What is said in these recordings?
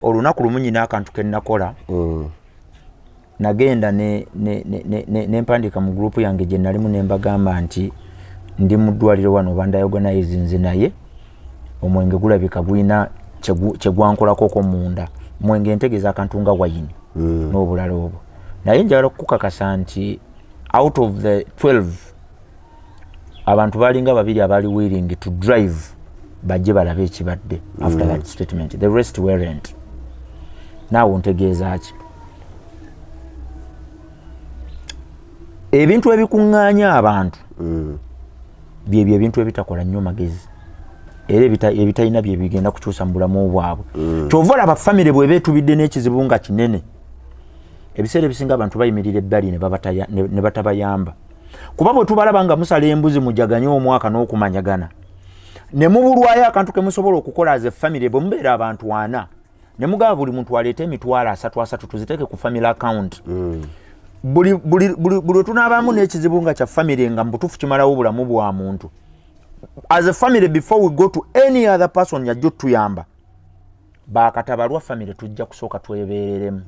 olunaku lumu nyina akantu ke nakola nagenda ne mpandika mu group yange gye nalimu ne mbagamba nti ndi mu ddwaliro wano banda organize nze naye omwenge gulabika gwina kye gwankolako ko munda mwenge ntegeza akantu nga wayini n'obulala obwo naye njagala okukakasa nti out of the 12 abantu balinga babiri abali willing to drive bajje balabe ekibadde after that statement, the rest weren't. Naawe ntegeeza ki ebintu ebikuŋŋaanya abantu byebyo ebintu ebitakola nnyo magezi era ebitalina bye bigenda kukyusa mu bulamu bwabwe. Kyova olaba famire bwe beetubidde n'ekizibu nga kinene ebiseera ebisinga abantu bayimirira ebbali ne batabayamba kuba bwe tubalaba nga musala embuzi mujaganye omwaka n'okumanyagana ne mubulwayo akantu ke musobola okukola as a family bwe mubeera abantu 4 ne mugaba buli muntu aleete emitwalo 3 tuziteeke ku family account. Buli tunaabamu n'ekizibu nga kya family nga mbutuufu kimalawo obulamu bwa muntu as a family before we go to any other person yajja tuyamba bakatabalwa family tujja kusooka twebereremu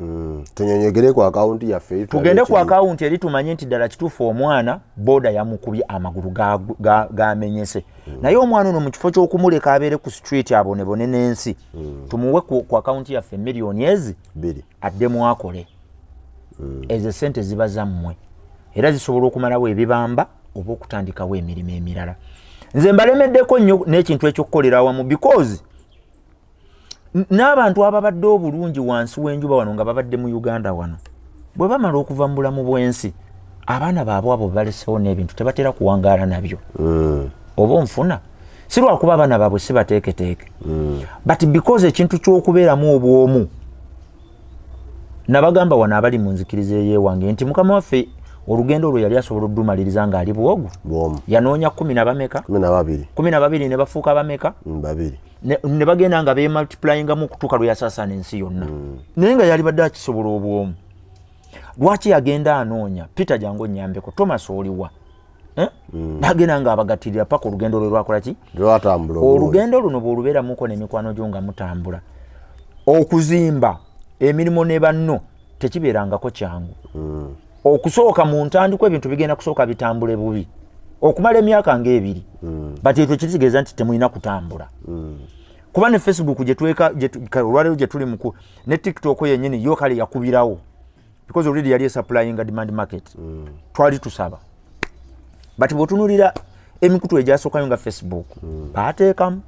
tunyonyegere ku account yaffe tugende ku account eri tumanye nti ddala kituufu omwana boda yamukubye amagulu gamenyese naye omwana ono mu kifo ky'okumuleka abeere ku street abonebone n'ensi tumuwe ku account yaffe miliyoni ezi 2 addemu akole ezo sente ziba zammwe era zisobola okumalawo ebibamba oba okutandikawo emirimu emirala. Nze mbalemeddeko nnyo n'ekintu ekyokukolera awamu because n'abantu ababadde obulungi wansi w'enjuba wano nga babadde mu Uganda wano bwe bamala okuva mu bulamu bw'ensi abaana baabwe abo balesewo n'ebintu tebatera kuwangaala nabyo oba onfuna si lwakuba abaana baabwe si bateeketeeke but because ekintu ky'okubeeramu obwomu nabagamba wano abali mu nzikiriza eyeewange nti mukama waffe olugendo olwo yali asobola oddumaliriza ng'ali bwogu yanoonya 12 ne bafuuka bameka 2 ne bagenda nga multiplyinga mu kutuuka lwe yasaasana ensi yonna naye nga yali badde akisobola obwomu. Lwaki yagenda anoonya Peter jangu nnyambeko Thomas oliwa nagenda nga abagatirira paka olugendo lwe lwakola ki lwatambula olugendo luno bw'olubeeramuko n'emikwano gyo nga mutambula okuzimba emirimu ne banno tekibeerangako kyangu okusooka mu ntandikwa ebintu bigenda kusooka bitambule bubi okumala emyaka nga 2 but ekyo kitegeeza nti temulina kutambula kuba ne Facebook olwaleero gye tuli muku ne TikTok yennyini yo kale yakubirawo because already yali supplying a demand market twali tusaba but bw'otunulira emikutu egyasookayo nga Facebook baateekamu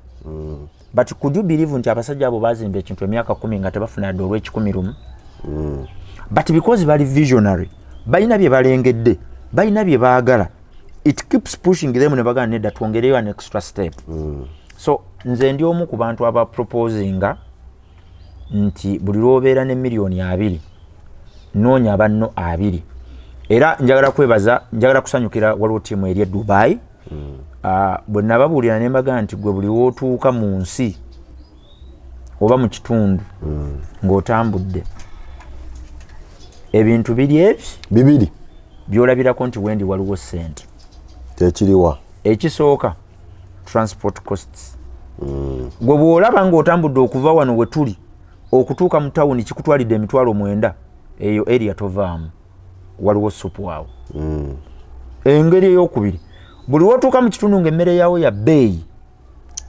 but could you believe nti abasajja abo bazimba ekintu emyaka 10 nga tebafuna yadde olw'ekikumi but because bali visionary balina bye balengedde balina bye baagala it keeps pushing them ne bagana nedda twongereyo an extra step so nze ndi omu ku bantu aba proposinga nti buli lwobeera ne miliyoni 2 noonya banno 2 era njagala kusanyukira waliwo ttiimu eri e Dubai bwe nababuulira ne mbagana nti gwe buli wootuuka mu nsi oba mu kitundu ng'otambudde ebintu biri bibiri byolabirako nti wendi waliwo ssente tekiriwa ekisooka transport costs gwe bw'olaba ng'otambudde okuva wano we tuli okutuuka mu tawuni kikutwalidde emitwalo 9 eyo area tovaamu waliwo supu awo engeri ey'okubiri buli wotuuka mu kitundu ng'emmere yawo ya bbeeyi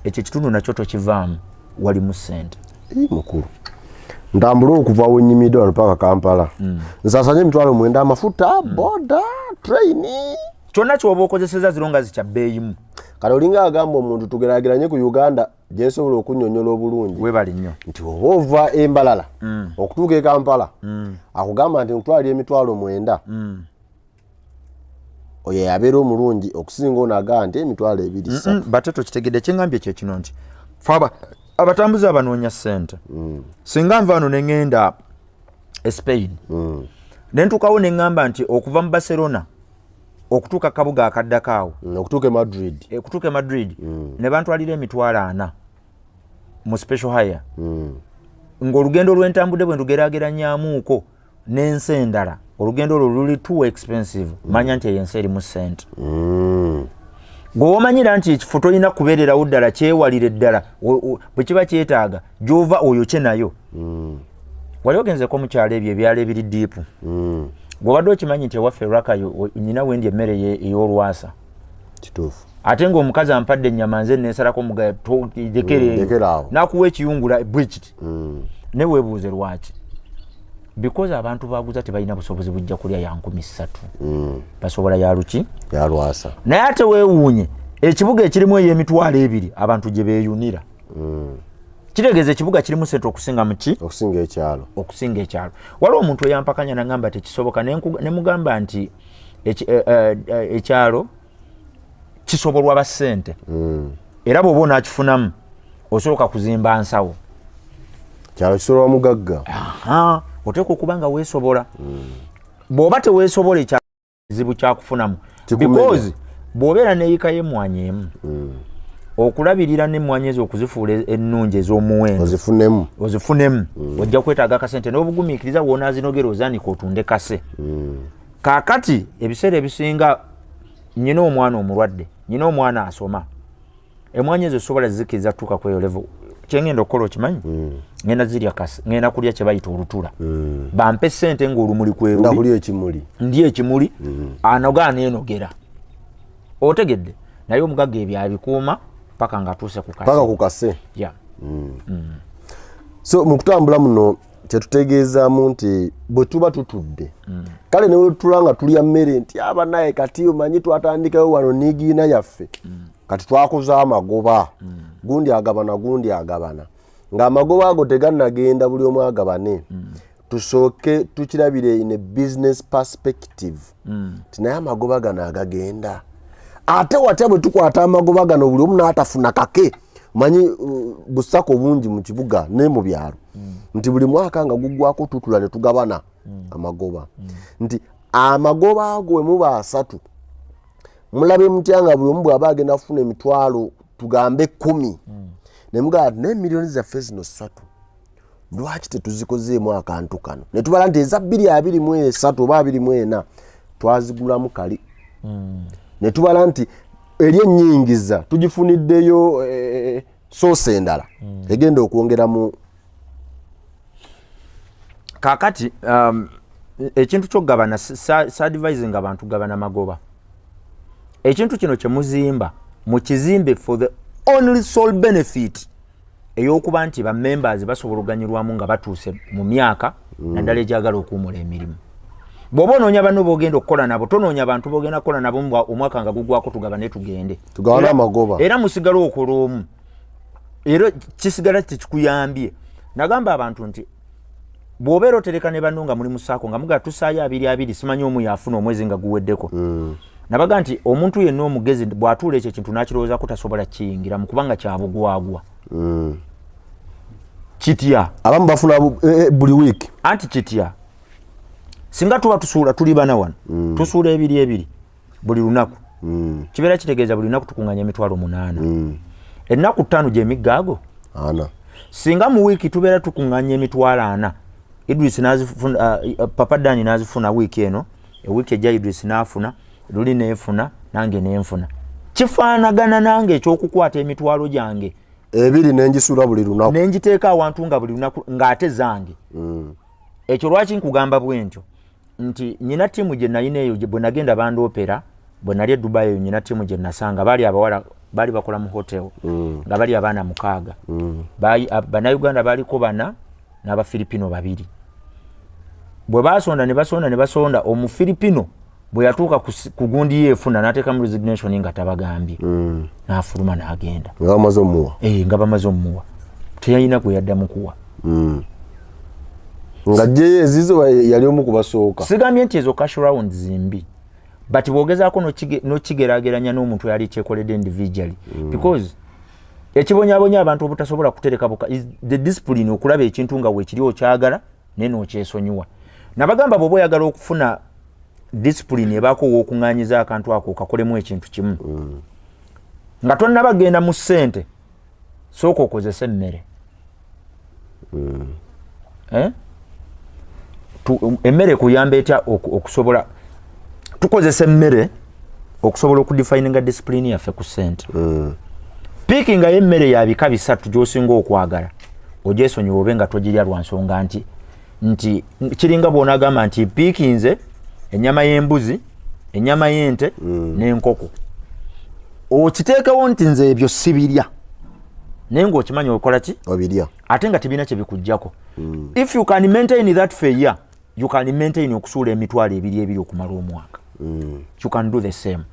ekyo kitundu nakyo tokivaamu walimu ssente mukulu ntambula okuva wennyimidde wano paka Kampala nsasanye emitwalo 9 amafuta boda train kyonna kyoba okozeseza zironga zikya bbeeyimu kale olinga agamba omuntu tugeraageranye ku Uganda gyensobola okunnyonnyola obulungi webali nnyo nti oba ova Embalala okutuuka e Kampala akugamba nti ntwali emitwalo 9 oyo yabeera omulungi okusinga onaga nti emitwalo 2 bate tokitegedde kyengambye kyekino nti faba abatambuzi abanoonya ssente singa nva wano ne ŋŋenda e Spain ne ntuukawo ne ŋŋamba nti okuva mu Barcelona okutuuka kabuga akaddakaawo okutuuka e Madrid ne bantwalira emitwalo 4 mu special hire ng'olugendo lw'entambudde bwe ndugeraageranyaamuuko n'ensi endala olugendo olwo luli too expensive manya nti eyo ensi erimu ssente Gw'omanyira nti ekifo tolina kubeererawo ddala kyewalire ddala bwe kiba kyetaaga gy'ova oyo kye nayo. Wali ogenzeko mu kyalo ebyo ebyalo ebiri diipu. Gw'obadde okimanyi nti ewaffe Rakayo nyina wendi emmere ey'olwasa. Kituufu. Ate ng'omukazi ampadde ennyama nze neesalako mugaya lekereeyo n'akuwa ekiyungula bwe kiti. Ne weebuuze lwaki. Because abantu baguza tebalina busobozi bujja kulya ya 3,000. Basobola ya luki? Ya lwasa. Naye ate weewuunye ekibuga ekirimu ey'emitwalo 2 abantu gye beeyunira. Kitegeeza ekibuga kirimu sente okusinga muki? Okusinga ekyalo. Okusinga ekyalo. Waliwo omuntu eyampakanya n'agamba tekisoboka ne mugamba nti ekyalo kisobolwa ba ssente. Era bw'oba onaakifunamu osooka kuzimba nsawo. Kyalo kisobolwa mugagga. Oteeka okuba nga weesobola. Bw'oba teweesobola ekizibu kyakufunamu. Because bw'obeera n'eyika y'emmwanyi emu okulabirira n'emmwanyi ezo okuzifuula ennungi ez'omuwendo ozifunemu ojja kwetaaga akasente n'obugumiikiriza w'onaazinogera ozaanika otunde kase. Kaakati ebiseera ebisinga nyina omwana omulwadde, nyina omwana asoma, emmwanyi ezo sobola zizikiriza tuuka kweyo level. Kyengenda okukola okimanyi? Ngenda zirya kase, ngenda kulya kye bayita olutula. Bampe ssente ng'olumuli kweruli. Nga kulya ekimuli. Ndi ekimuli, anoga aneenogera. Otegedde? Naye omugagga ebyo abikuuma paka ng'atuuse ku kase. Paka ku kase? Yeah. So mu kutambula muno kyetutegeezaamu nti bwe tuba tutudde kale ne wetula nga tulya mmere nti abanaye kati omanyi twatandikayo wano niigiina yaffe kati twakoza amagoba gundi agabana ng'amagoba ago tegannagenda buli omu agabane tusooke tukirabire in a business perspective tinaye amagoba gano agagenda ate watya bwe tukwata amagoba gano buli omu n'atafuna kake manyi busako bungi mu kibuga ne mu byalo nti buli mwaka nga guggwako tutula ne tugabana amagoba nti amagoba ago muba 3 mulabe mutya nga buli omu bw'aba agenda afuna emitwalo tugambe 10 ne mugamba ne miliyoni zaffe zino 3 lwaki tetuzikozeemu akantu kano ne tubala nti eza 223 oba 24 twazigulamu kali ne tubala nti eri ennyingiza tugifuniddeyo soose endala egenda okwongeramu. Kaakati ekintu ky'okugabana sa-advising abantu gabana magoba. Ekintu kino kye muzimba mukizimbe for the only sole benefit ey'okuba nti ba members basobola okuganyirwamu nga batuuse mu myaka naddala egyagala okuwumula emirimu. Bw'oba onoonya banno b'ogenda okukola nabo tonoonya abantu b'ogenda kukola nabo omwaka nga gugwako tugabane tugende. Tugabane amagoba. Era musigala okola omu. Era kisigala tekikuyambye. Nagamba abantu nti bw'obeera otereka ne banno nga muli mu ssaako nga muga tusaayo 2 simanyi omu yaafuna omwezi nga guweddeko. Nabaga nti omuntu yenna omugezi bw'atuula ekyo ekintu n'akirowoozaako tasobola kiyingiramu kubanga kyabugwagwa. Kitya. Abamu bafuna buli wiiki. Anti kitya. Singa tuba tusuula tuli bana wano. Tusuula 2 buli lunaku. Kibeera kitegeeza buli lunaku tukunganya emitwalo 8. Ennaku 5 gy'emiggaago? 4. Singa mu wiiki tubeera tukunganya emitwalo 4. Idris n'azifuna Papa Dani n'azifuna wiiki eno, wiiki ejja Idris n'afuna, luli neefuna, nange neenfuna. Kifaanagana nange ekyokukwata emitwalo gyange 2 nenjisula buli lunaku. Nenjiteeka awantu nga buli lunaku ng'ate zange. Ekyo lwaki nkugamba bwentyo nti nyina ttiimu gye nalina eyo bwe nagenda Banda Opera bwe nali e Dubai eyo nyina ttiimu gye nasanga baali abawala baali bakola mu hotel nga bali abaana 6 bannayuganda baaliko 4 n'Abafiripino 2 bwe basonda ne basonda Omufiripino bwe yatuuka ku gundi yeefuna n'ateekamu resignation nga tabagambye n'afuluma n'agenda nga bamaze omuwa nga bamaze omuwa teyalina gwe yaddamu kuwa nga je ezizo yali omu kubasooka. Sigambye nti ezo cash round zimbi but bwogezaako n'okigerageranya n'omuntu yali kyekoledde individually because ekibonyabonya abantu obutasobola kutereka buka is the discipline okulaba ekintu nga weekiri okyagala naye n'okyesonyiwa. Nabagamba bw'oba oyagala okufuna discipline ebaako w'okuŋŋaanyiza akantu ako okakolemu ekintu kimu nga tonnabagenda mu ssente sooka okozesa emmere. Emmere kuyamba etya okusobola tukozesa emmere okusobola okudefininga discipline yaffe ku ssente. Piikinga y'emmere ya bika bisatu gy'osinga okwagala ogyesonyiwa obe nga togirya lwa nsonga nti kiringa bw'onaagamba nti piikinze ennyama y'embuzi, ennyama y'ente n'enkoko. Okiteekawo nti nze ebyo sibirya naye ng'okimanyi okola ki? Obirya. Ate nga tebina kye bikuggyako. If you can maintain that for a year, you can maintain okusuula emitwalo ebiri okumala omwaka. You can do the same.